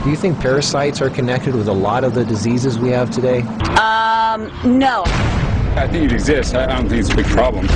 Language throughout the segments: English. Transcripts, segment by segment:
Do you think parasites are connected with a lot of the diseases we have today? No. I think it exists. I don't think it's a big problem.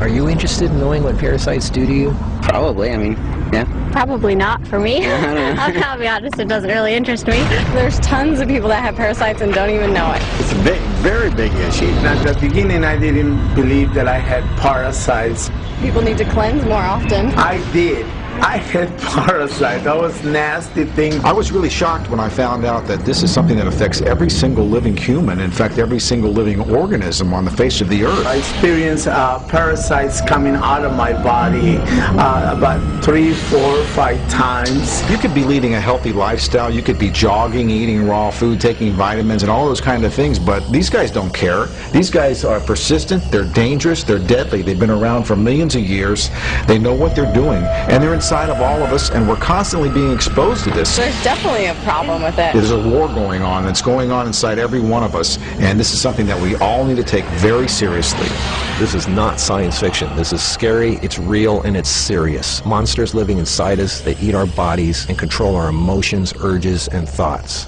Are you interested in knowing what parasites do to you? Probably, I mean, yeah. Probably not for me. I'll be honest, it doesn't really interest me. There's tons of people that have parasites and don't even know it. It's a big, very big issue. At the beginning, I didn't believe that I had parasites. People need to cleanse more often. I did. I had parasites. That was nasty thing. I was really shocked when I found out that this is something that affects every single living human, in fact every single living organism on the face of the earth. I experienced parasites coming out of my body about 3, 4, 5 times. You could be leading a healthy lifestyle, you could be jogging, eating raw food, taking vitamins and all those kind of things, but these guys don't care. These guys are persistent, they're dangerous, they're deadly. They've been around for millions of years. They know what they're doing, and they're inside of all of us, and we're constantly being exposed to this. There's definitely a problem with it. There's a war going on that's going on inside every one of us, and this is something that we all need to take very seriously. This is not science fiction. This is scary, it's real, and it's serious. Monsters living inside us that eat our bodies and control our emotions, urges, and thoughts.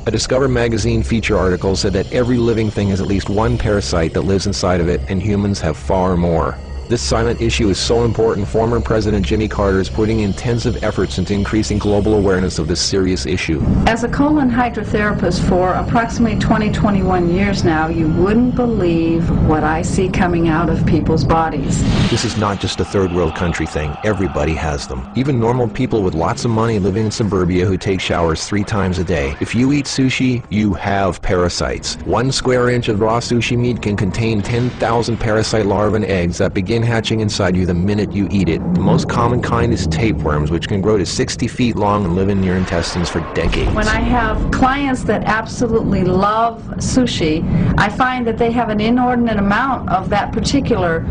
A Discover magazine feature article said that every living thing has at least one parasite that lives inside of it, and humans have far more. This silent issue is so important, former President Jimmy Carter is putting intensive efforts into increasing global awareness of this serious issue. As a colon hydrotherapist for approximately 21 years now, you wouldn't believe what I see coming out of people's bodies. This is not just a third world country thing. Everybody has them. Even normal people with lots of money living in suburbia who take showers 3 times a day. If you eat sushi, you have parasites. 1 square inch of raw sushi meat can contain 10,000 parasite larvae and eggs that begin hatching inside you the minute you eat it. The most common kind is tapeworms, which can grow to 60 feet long and live in your intestines for decades. When I have clients that absolutely love sushi, I find that they have an inordinate amount of that particular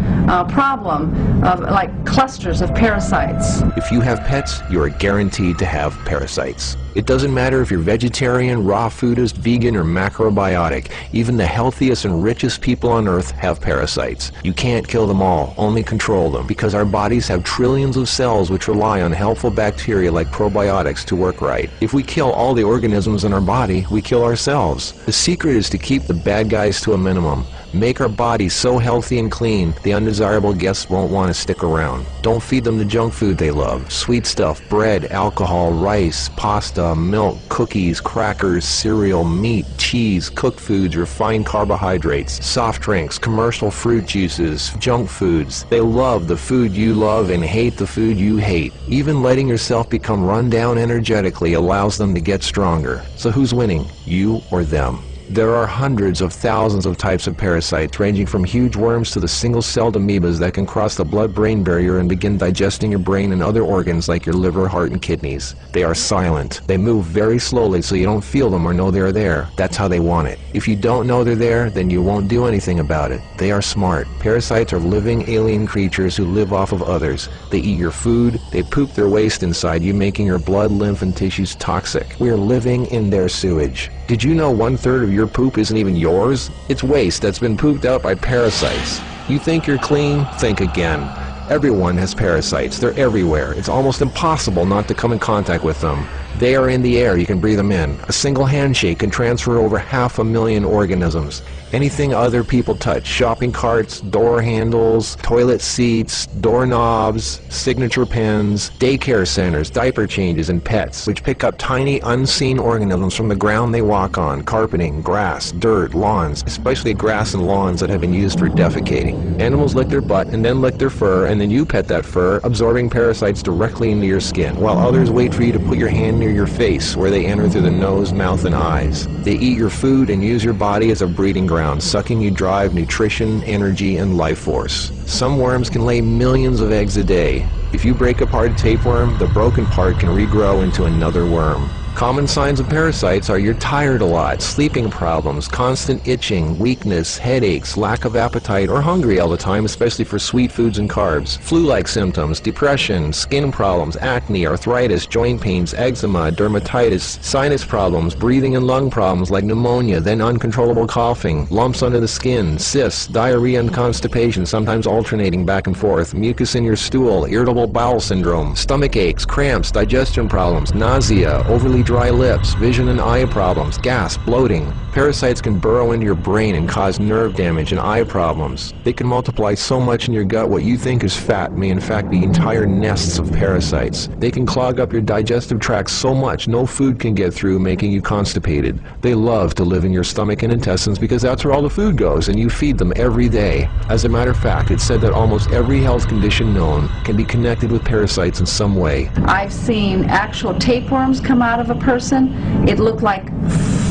problem of like clusters of parasites. If you have pets, you are guaranteed to have parasites. It doesn't matter if you're vegetarian, raw foodist, vegan, or macrobiotic. Even the healthiest and richest people on earth have parasites. You can't kill them all, only control them, because our bodies have trillions of cells which rely on helpful bacteria like probiotics to work right. If we kill all the organisms in our body, we kill ourselves. The secret is to keep the bad guys to a minimum. Make our bodies so healthy and clean, the undesirable guests won't want to stick around. Don't feed them the junk food they love. Sweet stuff, bread, alcohol, rice, pasta, milk, cookies, crackers, cereal, meat, cheese, cooked foods, refined carbohydrates, soft drinks, commercial fruit juices, junk foods. They love the food you love and hate the food you hate. Even letting yourself become run down energetically allows them to get stronger. So who's winning, you or them? There are hundreds of thousands of types of parasites, ranging from huge worms to the single-celled amoebas that can cross the blood-brain barrier and begin digesting your brain and other organs like your liver, heart, and kidneys. They are silent. They move very slowly so you don't feel them or know they're there. That's how they want it. If you don't know they're there, then you won't do anything about it. They are smart. Parasites are living alien creatures who live off of others. They eat your food. They poop their waste inside you, making your blood, lymph, and tissues toxic. We are living in their sewage. Did you know 1/3 of your poop isn't even yours? It's waste that's been pooped out by parasites. You think you're clean? Think again. Everyone has parasites. They're everywhere. It's almost impossible not to come in contact with them. They are in the air. You can breathe them in. A single handshake can transfer over 500,000 organisms. Anything other people touch, shopping carts, door handles, toilet seats, doorknobs, signature pens, daycare centers, diaper changes, and pets, which pick up tiny unseen organisms from the ground they walk on, carpeting, grass, dirt, lawns, especially grass and lawns that have been used for defecating. Animals lick their butt and then lick their fur, and then you pet that fur, absorbing parasites directly into your skin, while others wait for you to put your hand near your face, where they enter through the nose, mouth, and eyes. They eat your food and use your body as a breeding ground, sucking you dry of nutrition, energy, and life force. Some worms can lay millions of eggs a day. If you break apart a tapeworm, the broken part can regrow into another worm. Common signs of parasites are you're tired a lot, sleeping problems, constant itching, weakness, headaches, lack of appetite, or hungry all the time, especially for sweet foods and carbs, flu-like symptoms, depression, skin problems, acne, arthritis, joint pains, eczema, dermatitis, sinus problems, breathing and lung problems like pneumonia, then uncontrollable coughing, lumps under the skin, cysts, diarrhea and constipation, sometimes alternating back and forth, mucus in your stool, irritable bowel syndrome, stomach aches, cramps, digestion problems, nausea, overly dry lips, vision and eye problems, gas, bloating. Parasites can burrow into your brain and cause nerve damage and eye problems. They can multiply so much in your gut what you think is fat may in fact be entire nests of parasites. They can clog up your digestive tract so much no food can get through, making you constipated. They love to live in your stomach and intestines because that's where all the food goes, and you feed them every day. As a matter of fact, it's said that almost every health condition known can be connected with parasites in some way. I've seen actual tapeworms come out of a person. It looked like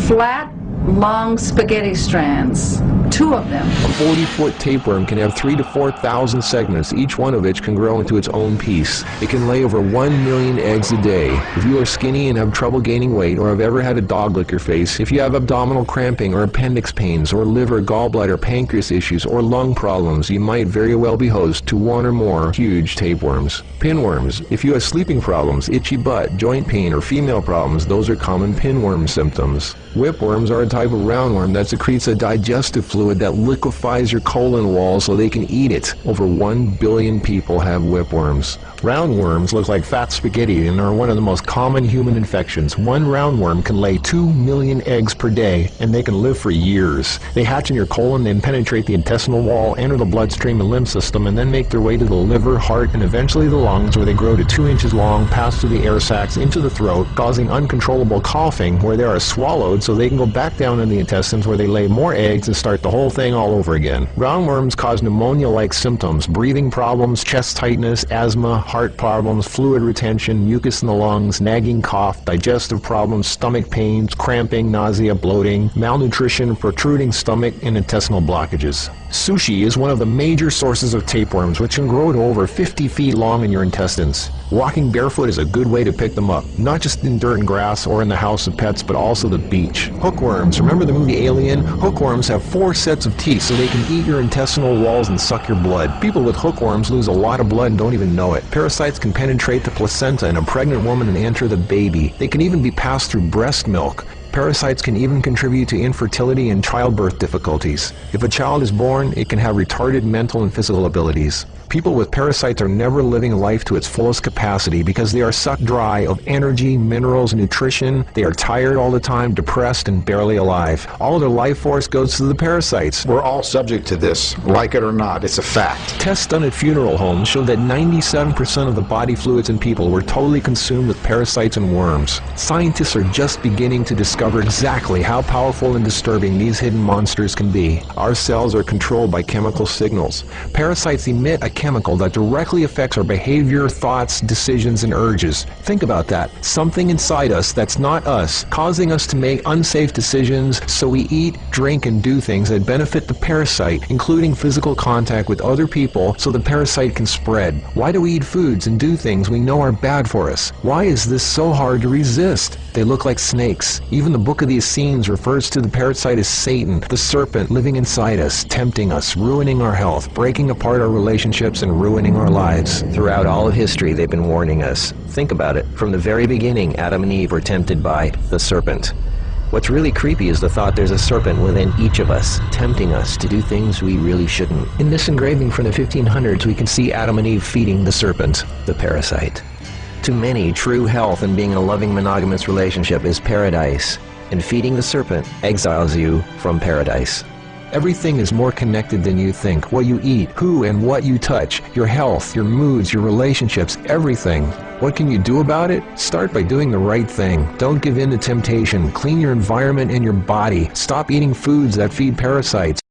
flat, long spaghetti strands. 2 of them. A 40-foot tapeworm can have 3,000 to 4,000 segments, each one of which can grow into its own piece. It can lay over 1 million eggs a day. If you are skinny and have trouble gaining weight, or have ever had a dog lick your face, if you have abdominal cramping or appendix pains, or liver, gallbladder, pancreas issues, or lung problems, you might very well be host to 1 or more huge tapeworms. Pinworms. If you have sleeping problems, itchy butt, joint pain, or female problems, those are common pinworm symptoms. Whipworms are a type of roundworm that secretes a digestive fluid that liquefies your colon wall so they can eat it. Over 1 billion people have whipworms. Roundworms look like fat spaghetti and are one of the most common human infections. One roundworm can lay 2 million eggs per day, and they can live for years. They hatch in your colon, then penetrate the intestinal wall, enter the bloodstream and lymph system, and then make their way to the liver, heart, and eventually the lungs, where they grow to 2 inches long, pass through the air sacs into the throat, causing uncontrollable coughing, where they are swallowed so they can go back down in the intestines, where they lay more eggs and start the whole thing all over again. Roundworms cause pneumonia-like symptoms, breathing problems, chest tightness, asthma, heart problems, fluid retention, mucus in the lungs, nagging cough, digestive problems, stomach pains, cramping, nausea, bloating, malnutrition, protruding stomach, and intestinal blockages. Sushi is one of the major sources of tapeworms, which can grow to over 50 feet long in your intestines. Walking barefoot is a good way to pick them up, not just in dirt and grass or in the house of pets, but also the beach. Hookworms. Remember the movie Alien? Hookworms have 4 sets of teeth so they can eat your intestinal walls and suck your blood. People with hookworms lose a lot of blood and don't even know it. Parasites can penetrate the placenta in a pregnant woman and enter the baby. They can even be passed through breast milk. Parasites can even contribute to infertility and childbirth difficulties. If a child is born, it can have retarded mental and physical abilities. People with parasites are never living life to its fullest capacity because they are sucked dry of energy, minerals, nutrition. They are tired all the time, depressed, and barely alive. All of their life force goes to the parasites. We're all subject to this, like it or not. It's a fact. Tests done at funeral homes showed that 97% of the body fluids in people were totally consumed with parasites and worms. Scientists are just beginning to discover exactly how powerful and disturbing these hidden monsters can be. Our cells are controlled by chemical signals. Parasites emit a chemical that directly affects our behavior, thoughts, decisions, and urges. Think about that. Something inside us that's not us, causing us to make unsafe decisions, so we eat, drink, and do things that benefit the parasite, including physical contact with other people so the parasite can spread. Why do we eat foods and do things we know are bad for us? Why is this so hard to resist? They look like snakes. Even the Book of the Essenes refers to the parasite as Satan, the serpent living inside us, tempting us, ruining our health, breaking apart our relationships, and ruining our lives. Throughout all of history, they've been warning us. Think about it. From the very beginning, Adam and Eve were tempted by the serpent. What's really creepy is the thought there's a serpent within each of us, tempting us to do things we really shouldn't. In this engraving from the 1500s, we can see Adam and Eve feeding the serpent, the parasite. To many, true health and being in a loving monogamous relationship is paradise, and feeding the serpent exiles you from paradise. Everything is more connected than you think. What you eat, who and what you touch, your health, your moods, your relationships, everything. What can you do about it? Start by doing the right thing. Don't give in to temptation. Clean your environment and your body. Stop eating foods that feed parasites.